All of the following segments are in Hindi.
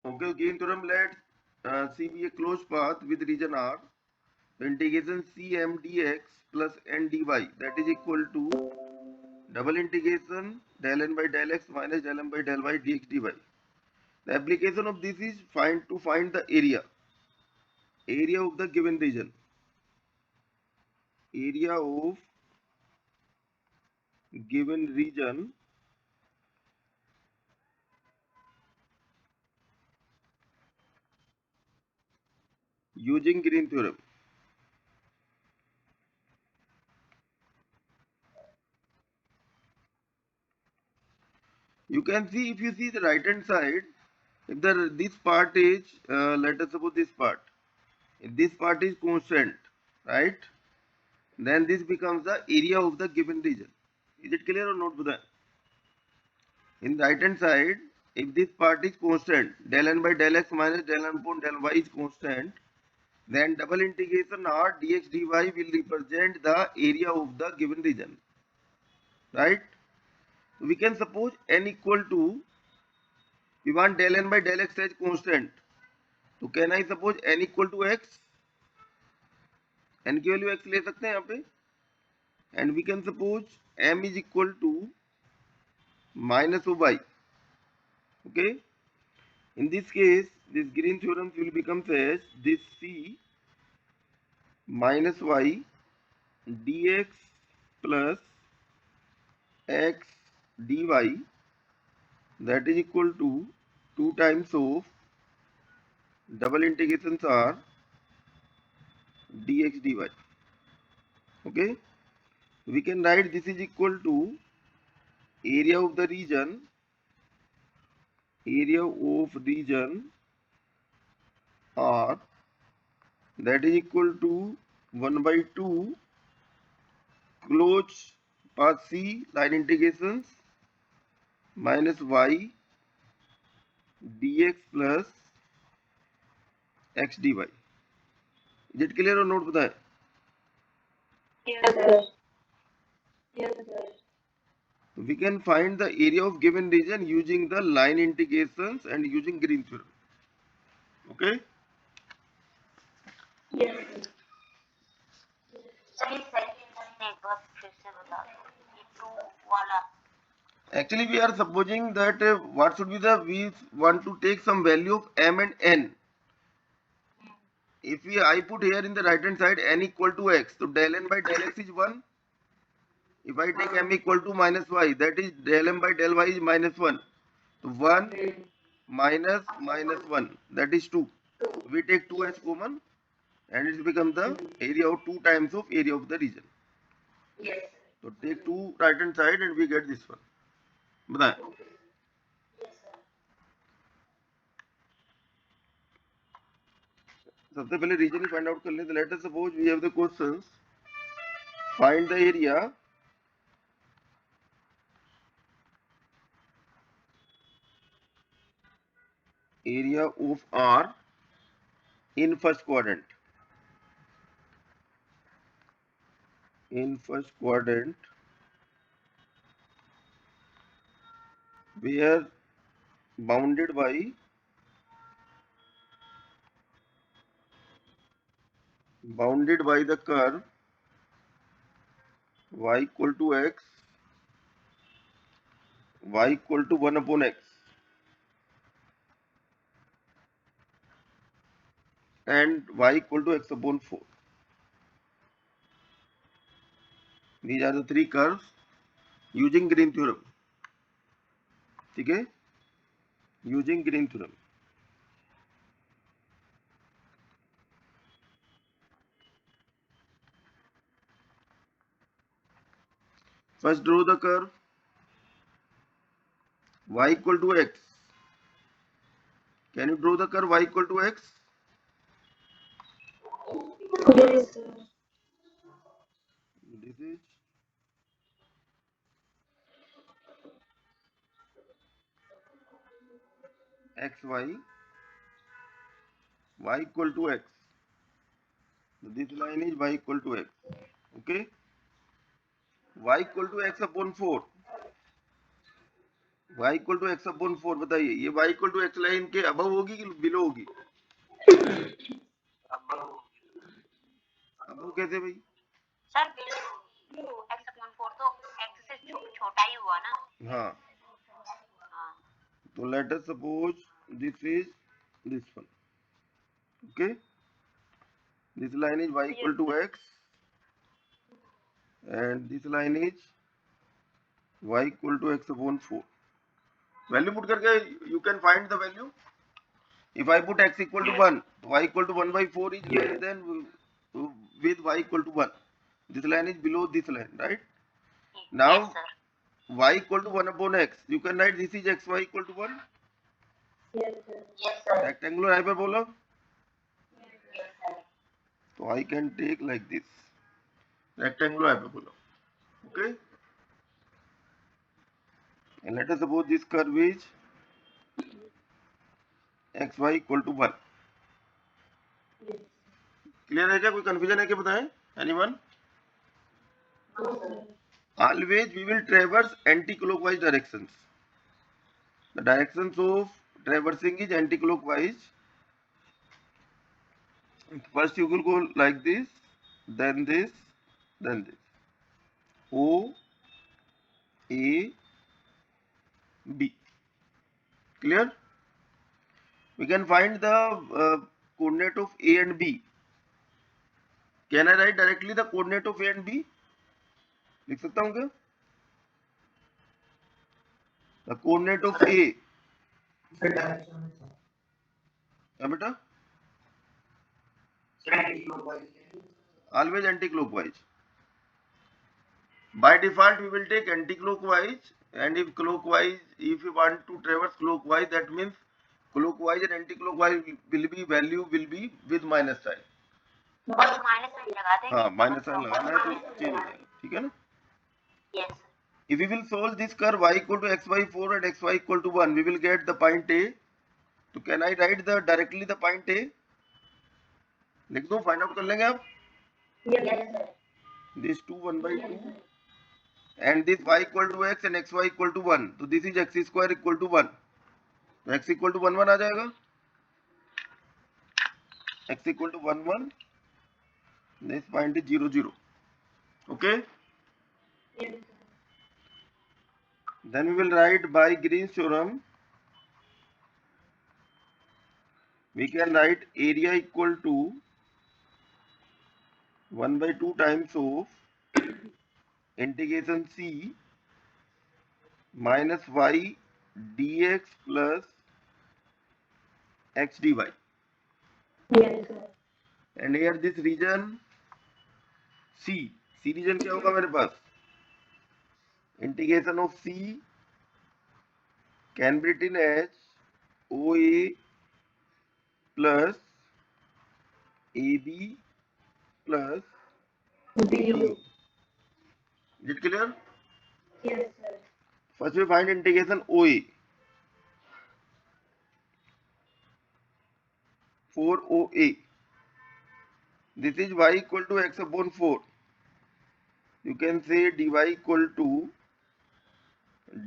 Okay, gain theorem, let C be a closed path with region R. The integration Cm dx plus n dy, that is equal to double integration del n by del x minus del m by del y dx dy. The application of this is to find the area of the given region. Area of given region using Green theorem. You can see, if you see the right hand side, if this part is let us suppose this part, if this part is constant, right, then this becomes the area of the given region. Is it clear or not, Buddha? In the right hand side, if this part is constant, del n by del x minus del n upon del y is constant, then double integration r dx dy will represent the area of the given region, right? We can suppose n equal to, we want del n by del x as constant, तो can I suppose n equal to x, n की वैल्यू x ले सकते हैं यहाँ पे, and we can suppose m is equal to minus of y. Okay, in this case this Green theorem will become as this c minus y dx plus x dy, that is equal to 2 times of double integrations are dx dy. Okay, we can write this is equal to area of the region, R, that is equal to 1 by 2 closed path C line integrations minus y dx plus x dy. Is it clear or not, बताएं? Yes, sir. Yes, sir. We can find the area of given region using the line integrations and using Green theorem. Okay. Yes, sir. सही सेकंड एक बार फिर से बता दो ये टू वाला Actually, we are supposing that what should be the, we want to take some value of m and n. If I put here in the right hand side n equal to x, so del n by del x is 1. If I take m equal to minus y, that is del m by del y is minus 1. So 1 minus minus 1, that is 2. We take 2 as common and it becomes the area of 2 times of area of the region. Yes, sir. So take 2 right hand side and we get this one. बताएं. Yes, sir. सबसे पहले रीजन ही फाइंड आउट कर लेते. Let us suppose we have the questions. Find the area of R in first quadrant. In first quadrant, we are bounded by the curve y equal to x, y equal to 1 upon x, and y equal to x upon 4. These are the three curves using Green theorem. ठीक है, using Green theorem. First draw the curve y equal to x. Can you draw the curve y equal to x? Yes, sir. This is xy, y equal to x. So this line is y equal to x. Okay, y equal to x upon 4. y equal to x upon 4, बताइए ये y equal to x line के अबव होगी कि बिलो होगी? अबव कैसे भाई? सर एक्स अपॉन 4 तो एक्स से छोटा ही हुआ ना। हाँ, हाँ तो late us suppose this is this one. Okay, this line is y equal to x and this line is y equal to x upon 4. Value put करके you can find the value. If I put x equal to 1, y equal to 1 by 4 is less than with y equal to 1. This line is below this line, right? Yes Now sir. y equal to 1 upon x. You can write this is xy equal to 1. Yes, sir. Yes sir. Rectangular hyperbola. Yes sir. So I can take like this. Rectangular hyperbola. Okay. And let us suppose this curve is xy equal to 1. Yes. Clear है क्या? कोई कंफ्यूजन है क्या? बताएं anyone? No, sir. Always we will traverse anti-clockwise directions. The directions of traversing is anti-clockwise. First you will go like this, then this, then this. O, A, B. Clear? We can find the coordinate of A and B. Can I write directly the coordinate of A and B? लिख सकता हूँ क्या? The coordinate of A. क्या बेटा? Always anti-clockwise. By default we will take anti-clockwise, and if clockwise, if we want to traverse clockwise, that means clockwise and anti-clockwise will be value will be with minus sign. बस माइनस साइन लगा देंगे। हाँ, माइनस साइन लगाना है तो चेंज हो जाएगा, ठीक है ना? Yes sir. If we will solve this curve y equal to x by 4 and xy equal to 1, we will get the point A. So can I write the directly the point A? लिख दो, फाइंड आउट कर लेंगे आप. Yes, sir. This 2 1 by 2 and this y equal to x and xy equal to 1. So this is x square equal to 1. तो x इक्वल टू 1 1 आ जाएगा. x equal to 1 1. This point is 0 0. Okay. Yes, sir. Then we will write by Green's theorem. We can write area equal to 1 by 2 times of integration c minus y dx plus x dy. Yes, sir. And here this region c. c region क्या होगा मेरे पास? Integration of c can be written as OA plus AB plus BU. Is it clear? Yes, sir. First we find integration OA. 4 OA. This is y equal to x upon 4. You can say dy equal to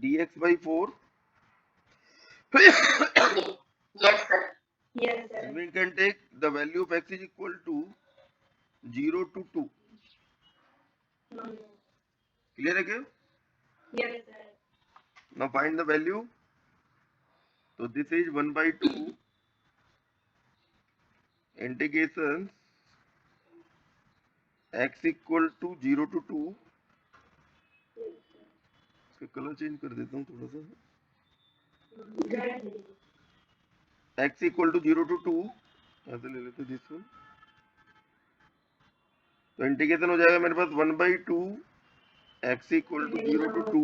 dx by 4. Yes sir. Yes, sir. And we can take the value of x is equal to 0 to 2. No. Clear है क्या? Yes, sir. Now find the value. So this is 1 by 2 integration x equal to 0 to 2. इसका कलर चेंज कर देता हूँ थोड़ा सा. Exactly. x equal to 0 to 2. यहाँ से ले लेते हैं this one. तो इंटीग्रेशन हो जाएगा मेरे पास 1 by 2 x equal to 0 to 2.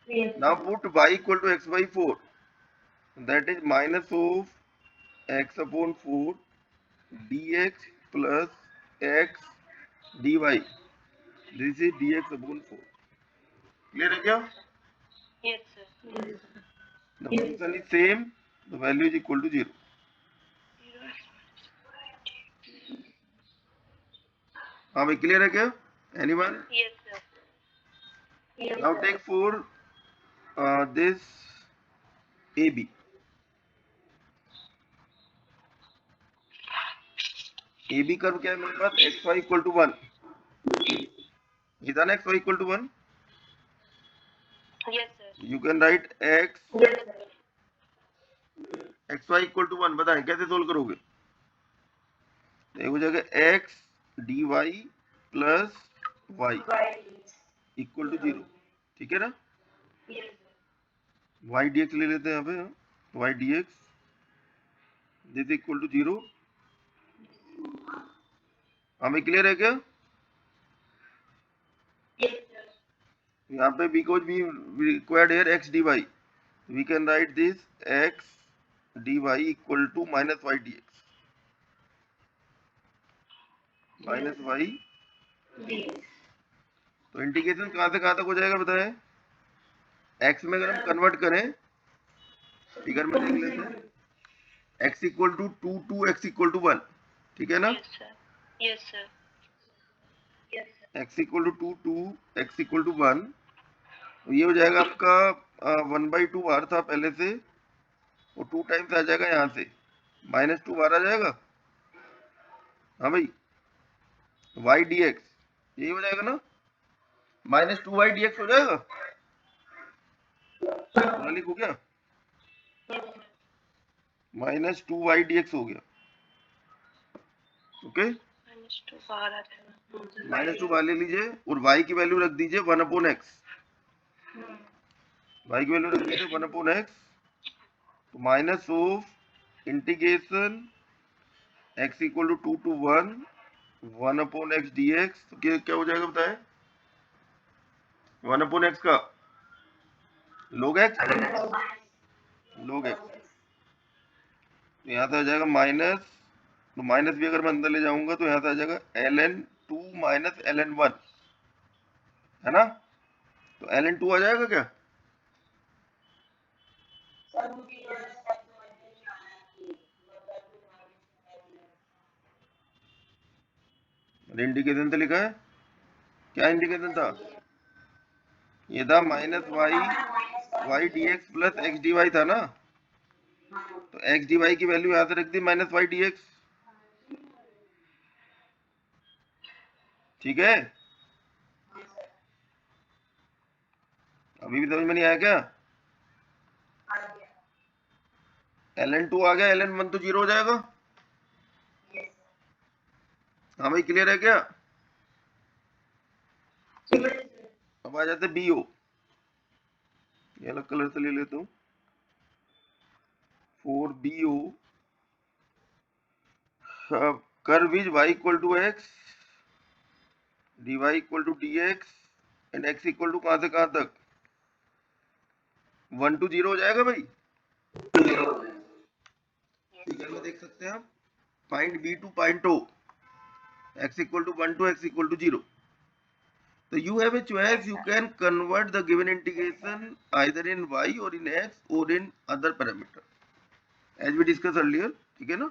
Yes. Now put y equal to x by 4. That is minus of x upon 4 dx plus x dy. This is dx upon 4. Clear है क्या? Yes sir. Yes, sir. The function is same. The value is equal to 0. हाँ भाई, क्लियर है क्या? Anyone? Yes sir. Yes, Now sir. take for this A B. A B curve क्या है मेरे पास, एक्स वाई इक्वल टू 1, ये था ना x y equal to 1। Yes, sir. You can write x Yes, sir. X y equal to 1, बताएं कैसे सोल्व करोगे। एक हो जाएगा x d y plus y Right. Equal to 0, ठीक है ना। Yes, sir. Y d x ले लेते हैं यहाँ पे, y d x this equal to 0। हमें क्लियर है क्या। Yes, sir. यहाँ पे because we required here x d y, we can write this x d y equal to minus y d x, minus y. Yes. तो इंटीग्रेशन कहाँ से कहाँ तक हो जाएगा बताएं। एक्स में अगर हम कन्वर्ट करें, फिगर में देख लेते हैं, x equal to 2 x equal to 1, ठीक है ना। Yes, sir. Yes, sir. Yes, sir. X equal to 2 x equal to 1, ये हो जाएगा आपका 1/2 बार था पहले से, वो 2 टाइम्स आ जाएगा यहाँ से, -2 बार आ जाएगा। हाँ भाई, वाई डी एक्स यही हो जाएगा ना, -2 वाई डी एक्स हो जाएगा। पूरा लिखो क्या, Yes, sir. -2 y d x हो गया। ओके, -2 बाहर आ जाएगा। -2 बाहर ले लीजिए और वाई की वैल्यू रख दीजिए 1/x, वाई की वैल्यू रख दीजिए 1/x, तो minus of integration x equal to 2 to 1 1/x dx, तो क्या हो जाएगा बताएं। 1/x का log x, log x, तो यहाँ से आ जाएगा माइनस, तो माइनस भी अगर मैं अंदर ले जाऊंगा तो यहाँ से आ जाएगा ln2 माइनस ln1, है ना। तो ln2 आ जाएगा क्या, इंडिकेशन तो लिखा है, क्या इंडिकेशन था, ये था -y d x plus x d y था ना, तो एक्स डी वाई की वैल्यू यहाँ से रख दी -वाई डी एक्स, ठीक है। अभी भी समझ में नहीं आया क्या, ln2 आ गया, ln1 तो 0 हो जाएगा। हाँ भाई, क्लियर है क्या। अब आ जाते बी ओ, ये अलग कलर से ले लेता हूँ। For B O curve is y equal to x, d y equal to d x and x equal to कहाँ से कहाँ तक, 1 to 0 हो जाएगा भाई। फिगर में देख सकते हैं आप, point B to point O, x equal to 1 to x equal to 0। So you have a choice, you can convert the given integration either in y or in x or in other parameter as we discussed earlier, ठीक है ना।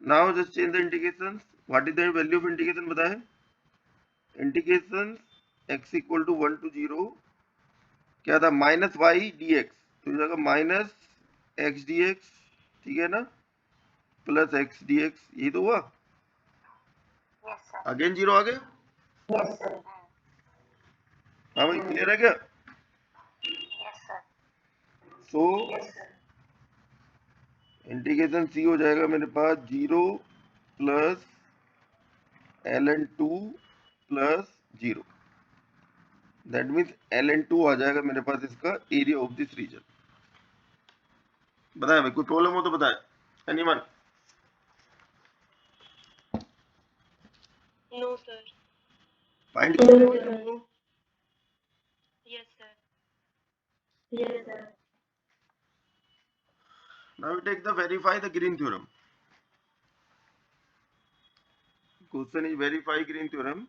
Now just change the integrations, what is the value of integration बताएं। Integration x equal to 1 to 0 क्या था, -y dx, तो हो जाएगा -x dx, ठीक है ना, प्लस x dx, यही तो हुआ। Yes, sir. अगेन 0 आ गया। Yes, sir. हाँ भाई, क्लियर है क्या। Yes, sir. सो Yes, sir. इंटीग्रेशन c हो जाएगा मेरे पास 0 plus ln2 plus 0, that means ln2 आ जाएगा मेरे पास इसका एरिया ऑफ दिस रीजन। बताए भाई, कोई प्रॉब्लम हो तो बताए, anyone. No, sir. Find Yes, sir. Yes, sir. Now we take the verify the Green theorem. Question is verify Green theorem.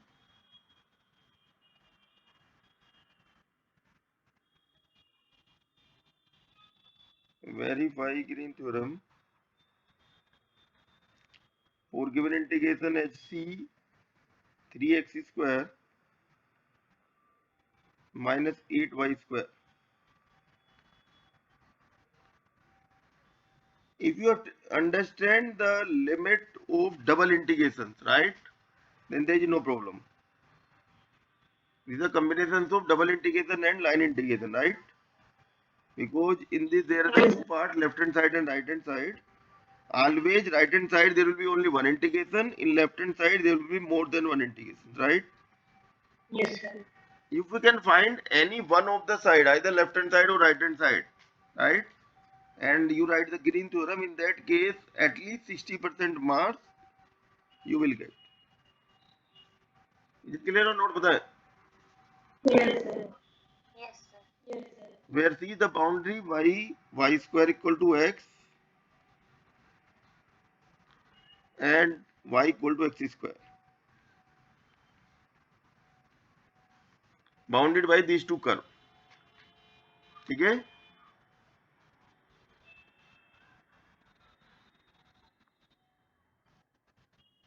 Verify green theorem for given integration hc 3x square minus 8y square if you understand the limit of double integrations, right, then there is no problem. These are combinations of double integration and line integration, right? Because in this there are the two parts, left hand side and right hand side. Always right hand side there will be only one integration. In left hand side there will be more than one integration, right? Yes, sir. If we can find any one of the side, either left hand side or right hand side, right? And you write the green theorem, in that case at least 60% marks you will get. Is it clear or not? बताएं? Yes, sir. Yes, sir. Yes, sir. Where C is the boundary y square equal to x and y equal to x square, bounded by these two curves. ठीक है?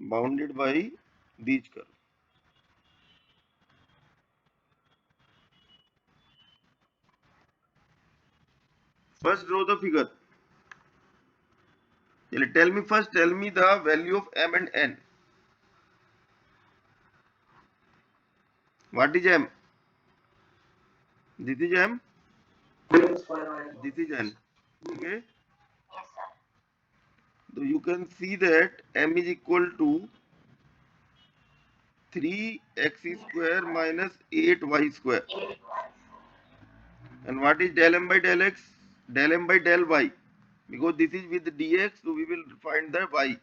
Bounded by these curves. First draw the figure. Tell me first, tell me the value of m and n. What is m? This is m, this is n. Okay? Yes, sir. So you can see that m is equal to 3x square minus 8y square. And what is del m by del x? Del m by del y. Because this is with dx, so we will find the y.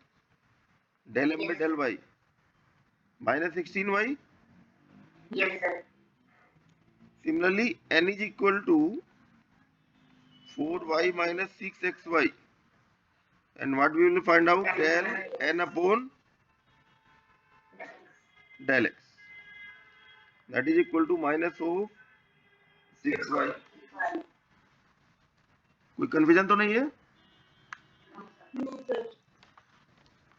Del m by del y. Minus 16y. Yes, sir. Similarly, n is equal to 4y minus 6xy. And what we will find out? Del n upon del x. That is equal to minus of 6y. कोई confusion तो नहीं है? No, sir.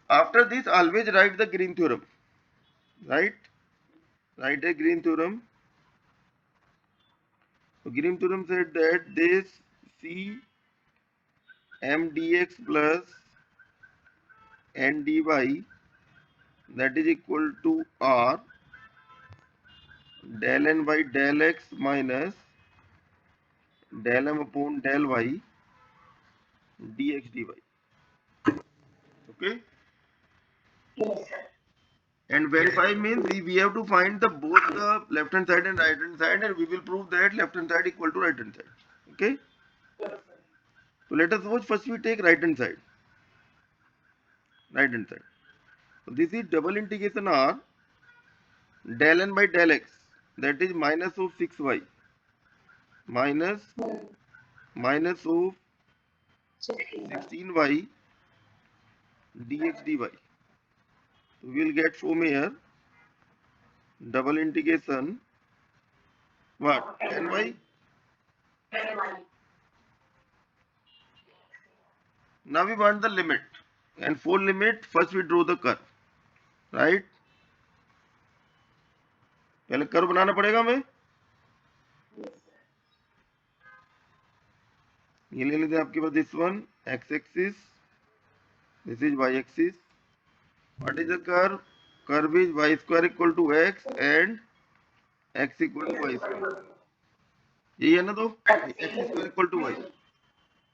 After this, always write the green theorem. Right? Write a green theorem. So green theorem said that this C m dx plus n dy, that is equal to r del n by del x minus del m upon del y dx dy. Okay? Yes, sir. And verify means we have to find the both the left hand side and right hand side, and we will prove that left hand side equal to right hand side. Okay? Yes, sir. So let us suppose first we take right hand side. Right hand side. So this is double integration r del n by del x, that is minus of 6y minus minus of 16y dx dy. So we will get from here double integration what? Ny. Now we want the limit, and for limit first we draw the curve, right? पहले कर्व बनाना पड़ेगा हमें. ये ले लेते हैं आपके पास this one x axis, this is y axis. What is the curve? Curve is y square equal to x and x equal to y square. यही है ना? तो x square equal to y,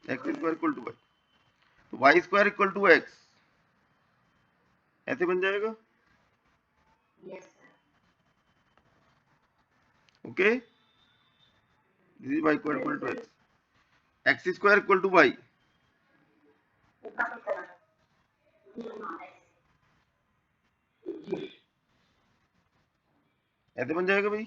x square equal to y, तो y square equal to x ऐसे बन जाएगा. Yes, sir. Okay, this is y square equal to x, x square equal to y. ऐसे बन जाएगा भाई.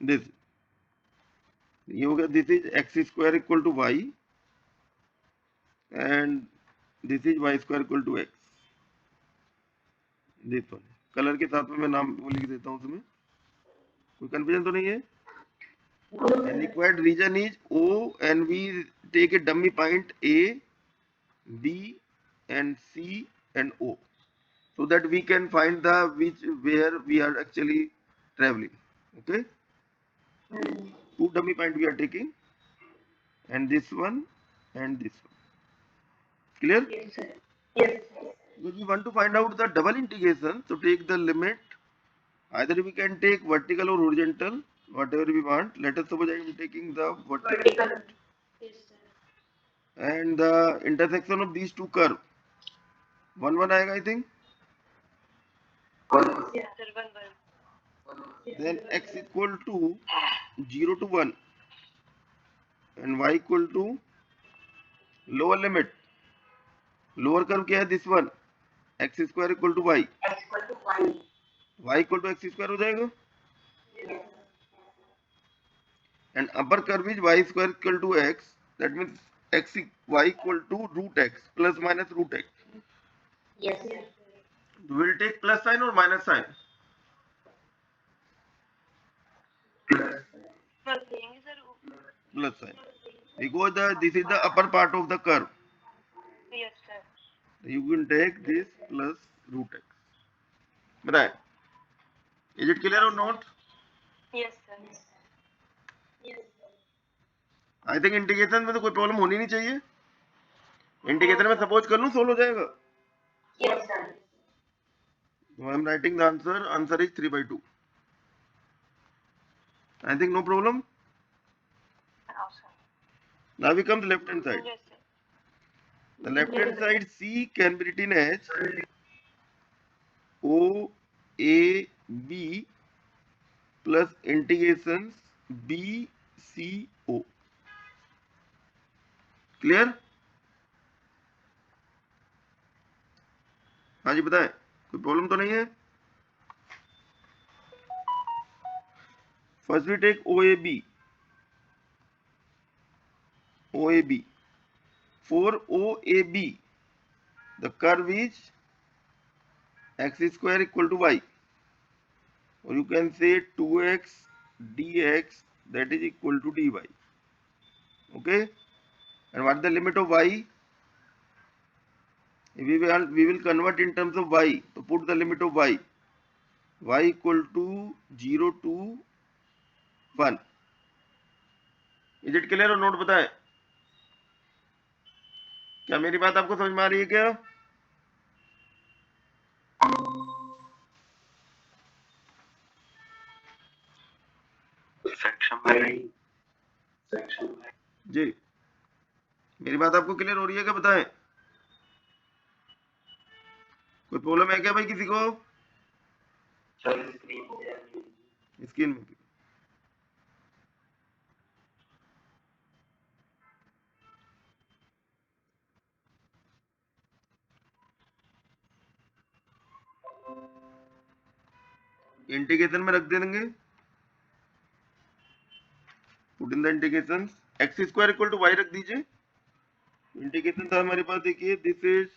दिस ये हो गया. This is x square equal to y and this is y square equal to x. This one colour के साथ में मैं नाम वो लिख देता हूँ उसमें. कोई कंफ्यूजन तो नहीं है? And required region is O, and we take a dummy point A, B, and C and O, so that we can find the where we are actually traveling. Okay. two dummy point we are taking, and this one and this one. Clear? Yes, sir. Yes, sir. Because we want to find out the double integration, so take the limit. Either we can take vertical or horizontal, whatever we want. Let us suppose I am taking the vertical, Vertical. Yes, sir. and the intersection of these two curves. 1 1 आएगा I think. Yes, Sir, 1 1. yes, Then sir. x equal to 0 to 1 and y equal to lower limit. Lower curve क्या है? This one. x square equal to y. X equal to 1. y equal to x square हो जाएगा. Yes, And upper curve is y square equal to x. That means y equal to root x plus minus root x. yes, sir. We will take plus sign or minus sign. Plus देंगे sir. Plus sign. Because this is the upper part of the curve. Yes, sir. You can take this plus root x. बताए? Is it clear or not? Yes, sir. Yes, I think integration में तो कोई प्रॉब्लम होनी नहीं चाहिए. इंटीग्रेशन में सपोज कर लूं सोल्व हो जाएगा. yes, sir. So I am writing the answer. Answer is 3/2. I think no problem. Awesome. Now we come to left hand side. Yes, sir. The left hand side C can be written as O A B plus integrations B C O. Clear? हाँ जी बताएं, कोई प्रॉब्लम तो नहीं है? First we take OAB. OAB. For OAB, the curve is x square equal to y, or you can say 2x dx, that is equal to dy. Okay, and what is the limit of y? We will convert in terms of y. So put the limit of y. Y equal to 0 to 1. Is it clear or not? बताएं. क्या मेरी बात आपको समझ में आ रही है क्या? जी, मेरी बात आपको क्लियर हो रही है क्या? बताएं. कोई प्रॉब्लम है क्या भाई किसी को? स्क्रीन में इंटीग्रेशन में रख देंगे. Put in the integration. X square equal to y रख दीजिए. इंटीग्रेशन था हमारे पास, देखिए this is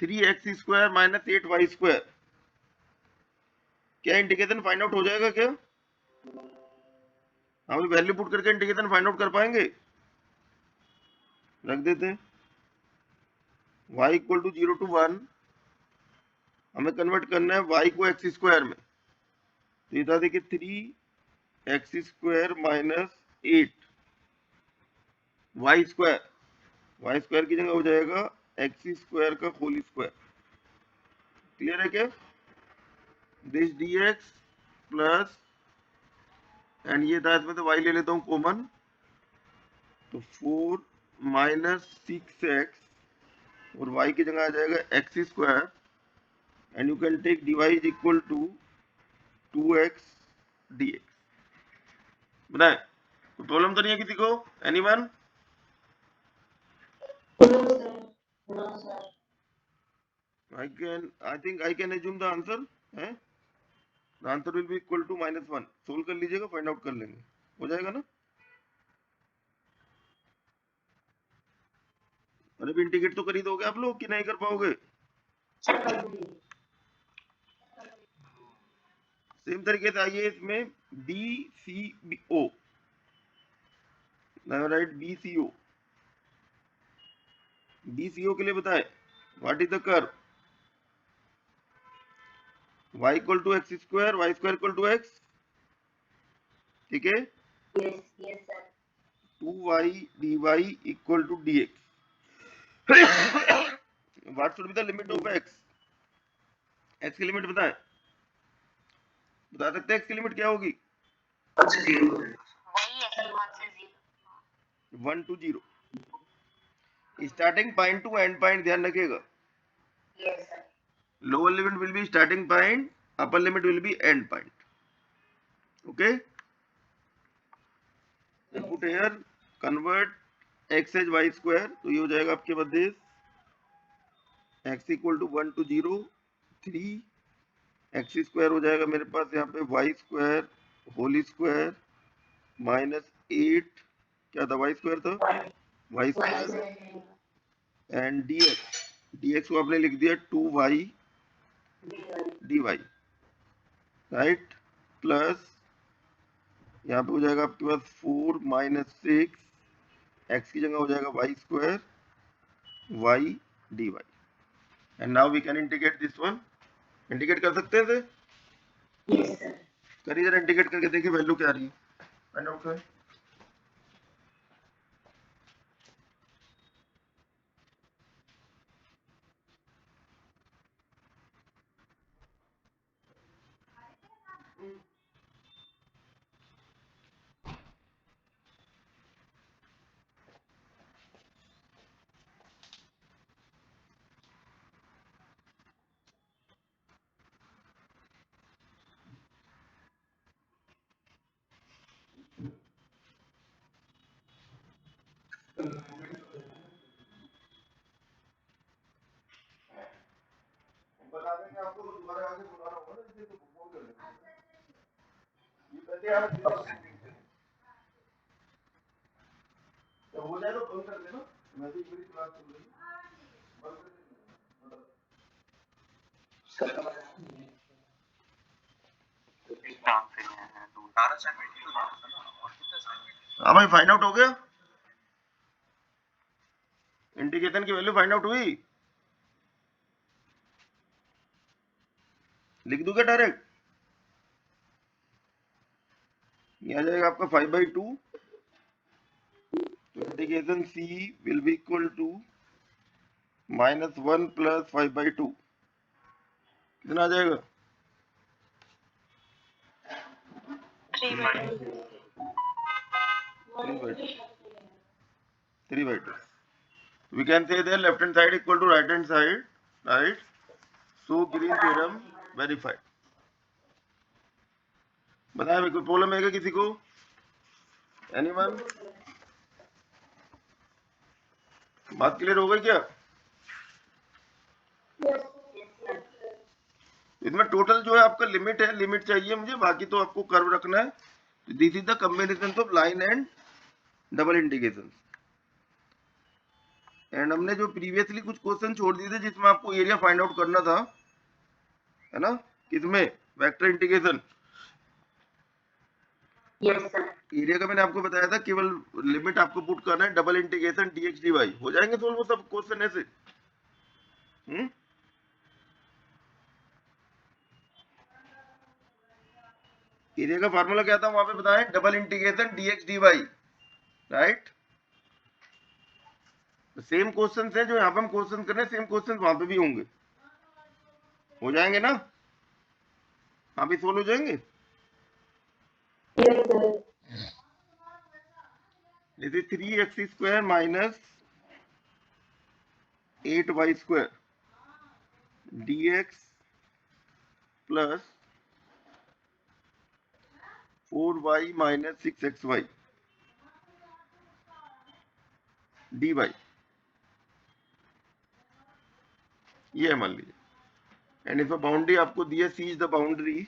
3x square minus 8y square. क्या इंटीग्रेशन फाइंड आउट हो जाएगा क्या? हम वैल्यू पुट करके इंटीग्रेशन फाइंड आउट कर पाएंगे? रख देते हैं. y equal to 0 to 1. हमें कन्वर्ट करना है y को x स्क्वायर में. तो ये था देखिए 3x square minus 8y square. y square की जगह हो जाएगा x स्क्वायर का होल स्क्वायर. क्लियर है क्या? दिस dx प्लस, एंड ये था, इसमें तो y ले लेता हूँ कॉमन, तो 4 माइनस 6x और y की जगह आ जाएगा x square, and you can take dy is equal to 2x dx. बताए, कोई प्रॉब्लम तो नहीं है किसी को? Anyone? No, sir. No, sir. I think I can assume the answer. है? The answer will be equal to -1. Solve कर लीजिएगा, फाइंड आउट कर लेंगे, हो जाएगा ना? अरे भी इंटीग्रेट तो कर ही दोगे आप लोग कि नहीं कर पाओगे? सेम तरीके से आइए इसमें BCO. Now write BCO. BCO के लिए बताएं, what is the curve? y equal to x square, y square equal to x. ठीक है, Yes, yes, sir. 2y dy equal to dx. What should be the limit of x? x की लिमिट बताएं, बता सकते हैं x की लिमिट क्या होगी? वही है 1 से 0। 1 to 0. Starting point two and point ध्यान रखिएगा. Yes, sir. Lower limit will be starting point, upper limit will be end point. Okay. And put here convert x as y square, तो ये हो जाएगा आपके पास this x equal to 1 to 0 3 x square हो जाएगा मेरे पास यहाँ पे y square whole square minus 8 क्या था y स्क्वायर था y Yes, square sir. And dx को आपने लिख दिया 2y dy राइट प्लस यहाँ पे हो जाएगा आपके पास 4 माइनस 6 x की जगह हो जाएगा y square y dy and now we can integrate this one. Integrate कर सकते हैं इसे? Yes, sir. करिए जरा इंटीग्रेट करके देखिए वैल्यू क्या आ रही है. फाइंड आउट करें. बता देंगे आपको, तो दोबारा आगे बुलाना होगा ना, इसलिए तो फोन कर देंगे. ये पहले आप जब हो जाए तो फोन कर देना. मैं भी पूरी क्लास सुन रही हूँ. बंद कर देना. हाँ भाई फाइंड आउट हो गया. इंटीग्रेशन की वैल्यू फाइंड आउट हुई. लिख दूंगा डायरेक्ट. ये आ जाएगा आपका 5/2. तो integration c will be equal to -1 plus 5/2. कितना आ जाएगा? 3/2। 3/2. We can say that left hand side equal to right hand side, right? So Green theorem verified. बताया भाई, कोई प्रॉब्लम है क्या किसी को? एनीवन? बात क्लियर हो गई क्या? इसमें टोटल जो है आपका लिमिट है, लिमिट चाहिए मुझे, बाकी तो आपको कर्व रखना है. This is the combination of line and double integration. And हमने जो प्रीवियसली कुछ क्वेश्चन छोड़ दिए थे जिसमें आपको एरिया फाइंड आउट करना था, है ना? किसमें? Vector integration. Yes, sir. Area का मैंने आपको बताया था, केवल लिमिट आपको पुट करना है, डबल इंटीग्रेशन dx dy हो जाएंगे सोल्व वो सब क्वेश्चन ऐसे. एरिया का फार्मूला क्या था वहां पे बताएं? Double integration dx dy right. Same question है जो यहाँ पे हम क्वेश्चन कर रहे हैं, सेम क्वेश्चन वहां पे भी होंगे. हो जाएंगे ना? हाँ भी सोल्व हो जाएंगे. Yes, sir. This is 3x square minus 8y square dx plus 4y minus 6xy dy. ये है मान लीजिए. एंड इसमें बाउंड्री आपको दी है, C is the boundary.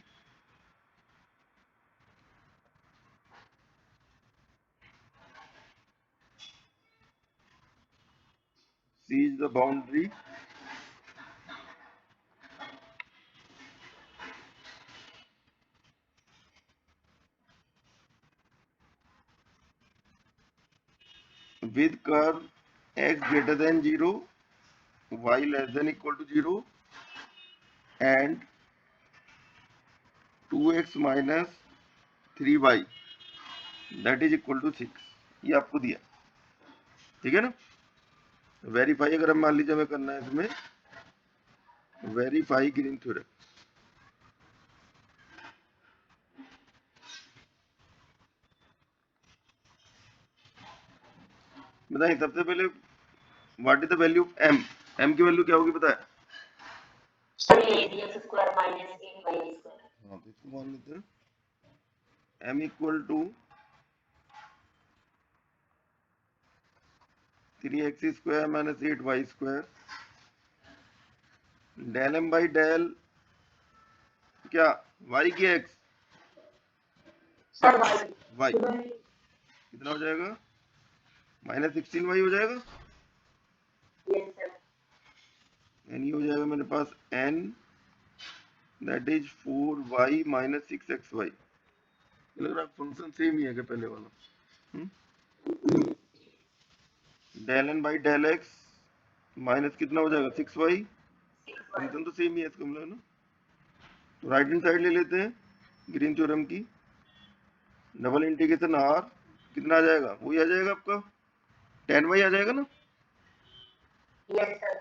C is the boundary with curve x greater than 0, y less than equal to 0 and 2x minus 3y that is equal to 6, ये आपको दिया, ठीक है ना। वेरीफाई अगर हम मान लीजिए हमें करना है इसमें, वेरीफाई ग्रीन थ्योरम, बताइए सबसे पहले what is the value of M, M की वैल्यू क्या होगी पता है? सर ये dx square minus 3y square. हाँ तो इसको मान लेते हैं M equal to 3x square minus 8y square, del M by del क्या y की x, सर y कितना हो जाएगा, -16y हो जाएगा, यस सर। एन ये हो जाएगा मेरे पास n that is 4y minus 6xy। लग रहा है फंक्शन सेम ही है क्या पहले वाला? Del N by del x minus कितना हो जाएगा 6y, रीजन तो सेम ही है इसका मतलब ना। तो राइट हैंड साइड ले लेते हैं ग्रीन थ्योरम की, डबल इंटीग्रेशन r कितना आ जाएगा, वही आ जाएगा आपका 10y आ जाएगा ना, yes sir.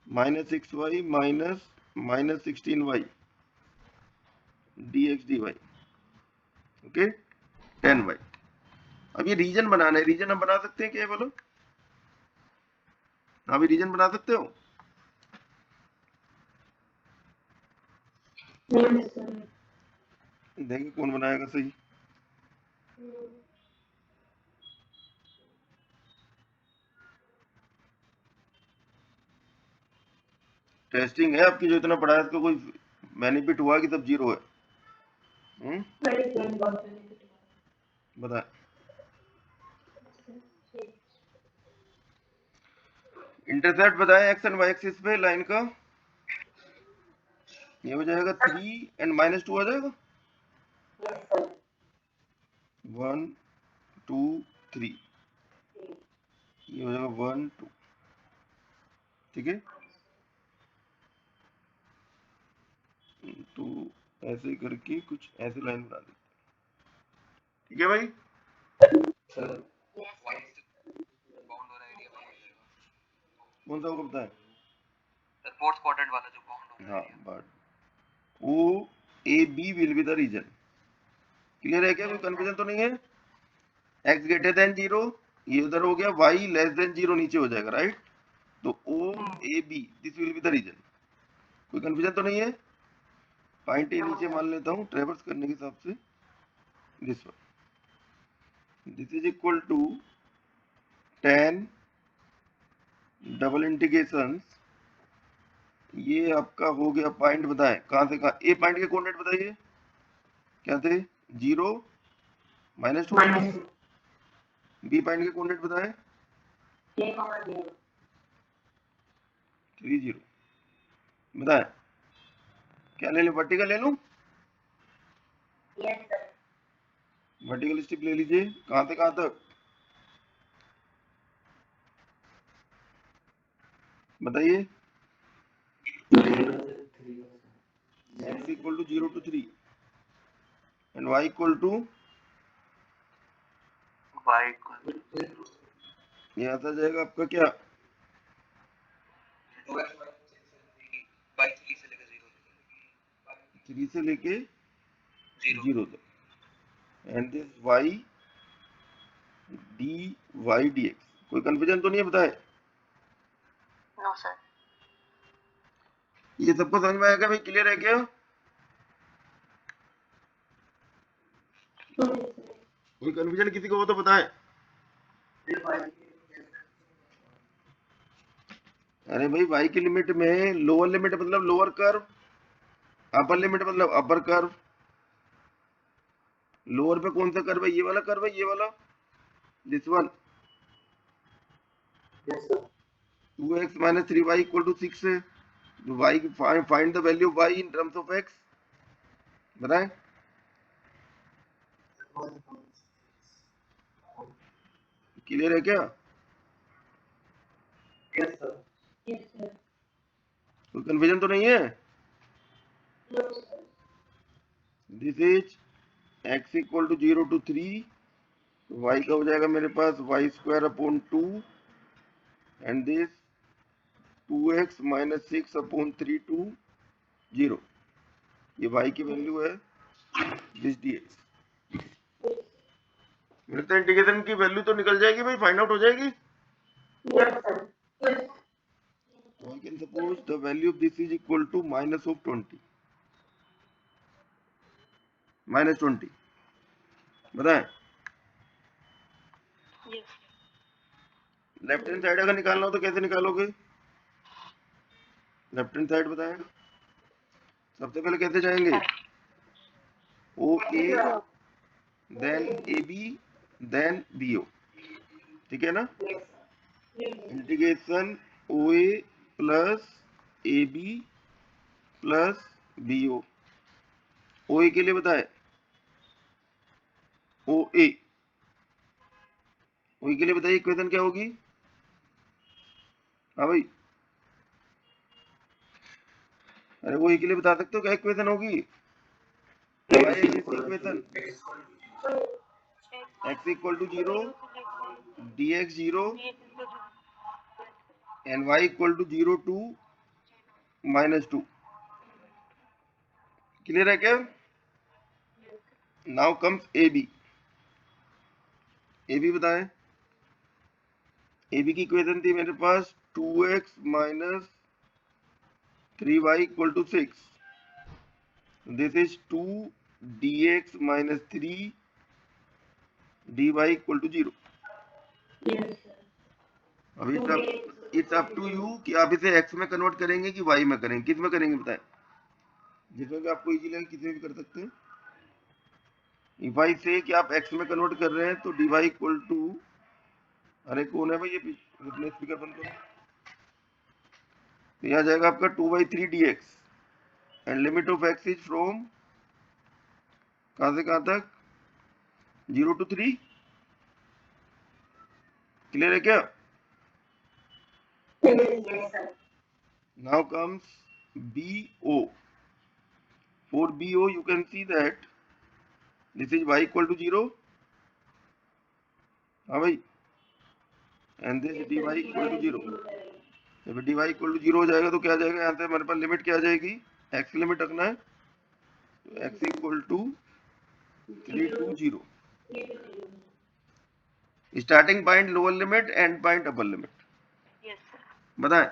-6y minus 16y dx dy, okay 10y। अब ये रीजन बनाना है, रीजन हम बना सकते हैं क्या बोलो, अभी रीजन बना सकते हो? Yes sir. देखिए कौन बनाएगा सही। टेस्टिंग है आपकी, जो इतना पढ़ा है इसका कोई बेनिफिट हुआ कि सब जीरो है? बता, इंटरसेप्ट बताया एक्स एंड वाई एक्सिस पे लाइन का, ये हो जाएगा 3 एंड -2 आ जाएगा, यस सर। 1 2 3, ये हो जाएगा 1 2, ठीक है। तो ऐसे करके कुछ ऐसे लाइन बना दी, ठीक है भाई। कौन सा होगा बताएं? फोर्थ क्वाड्रेंट वाला जो बाउंड हो हाँ but O A B will be the region, clear है क्या, कोई कंफ्यूजन तो नहीं है? x ग्रेटर देन 0 ये उधर हो गया, y लेस देन 0 नीचे हो जाएगा, राइट। तो O A B this will be the region, कोई कंफ्यूजन तो नहीं है? पॉइंट ए नीचे मान लेता हूँ ट्रेवर्स करने के हिसाब से, this one, this is equal to 10 double integration, ये आपका हो गया पॉइंट, बताएं कहां से कहां, ए पॉइंट के कोऑर्डिनेट बताइए क्या थे, 0 -2, बी पॉइंट के कोऑर्डिनेट बताएं 3 0, बताएं क्या ले लूं, वर्टिकल ले लूं, यस सर। वर्टिकल स्टिप ले लीजिए, कहां से कहां तक बताइए, x equal to 0 to 3 and y equal to, y ये आता जाएगा आपका क्या, बाई 3 से लेकर 3 से लेके 0 0 तक, and this y dy dx, कोई कंफ्यूजन तो नहीं है बताए? No sir. ये सबको समझ में आएगा भाई, क्लियर है क्या? कोई कंफ्यूजन किसी को हो तो बताएं। अरे भाई y की लिमिट में लोअर लिमिट मतलब लोअर कर्व, अपर लिमिट मतलब अपर कर्व, लोअर पे कौन सा कर्व है, ये वाला कर्व है, ये वाला, this one, 2x minus 3y equal to 6 है, तो y find the value of y in terms of x, बताएं क्लियर है क्या? Yes sir. कोई कंफ्यूजन तो नहीं है? This is x equal to 0 to 3 तो y का हो जाएगा मेरे पास y square upon 2 and this 2x minus 6 upon 3 to 0। ये y की वैल्यू है दिस dx। मेरे तो इंटीग्रेशन की वैल्यू तो निकल जाएगी भाई, फाइंड आउट हो जाएगी। Yes, sir. So I can suppose the value of this is equal to minus of 20, minus 20। बताएं Yes. लेफ्ट हैंड साइड अगर निकालना हो तो कैसे निकालोगे? लेफ्ट हैंड साइड बताएं। सबसे पहले कैसे जाएंगे? O A then A B then B O, ठीक है ना? Integration O A plus A B plus B O. O A के लिए बताएं, ओ ए के लिए बताइए इक्वेशन क्या होगी? हाँ भाई, अरे वो के लिए बता सकते हो क्या इक्वेशन होगी? Equation x equal to 0, dx 0 and y equal to 0 to -2। Clear है क्या? Now comes A B. A B बताएं। ए बी की इक्वेशन थी मेरे पास 2x minus 3y equal to 6। This is 2 dx minus 3 dy equal to 0। Yes, sir. अभी इट्स अप टू यू कि आप इसे x में कन्वर्ट करेंगे कि y में करेंगे, किस में करेंगे बताएं। जिसमें भी आपको इजी लगे किसी में भी कर सकते हैं। इफ आई से कि आप x में कन्वर्ट कर रहे हैं तो dy इक्वल टू, अरे कौन है भाई ये अपने स्पीकर बंद करो। तो यहाँ जाएगा आपका 2/3 dx and limit of x is from कहाँ से कहाँ तक? 0 to 3। क्लियर है क्या? Yes, sir. Now comes BO। For BO you can see that this is y equal to 0। हाँ भाई, and this dy equal to 0। जब dy इक्वल टू 0 हो जाएगा तो क्या आ जाएगा? यहाँ से हमारे पास लिमिट क्या आ जाएगी? x लिमिट रखना है, तो x equal to 3 to 0। Starting point lower limit, end point upper limit. Yes, sir. बताएं।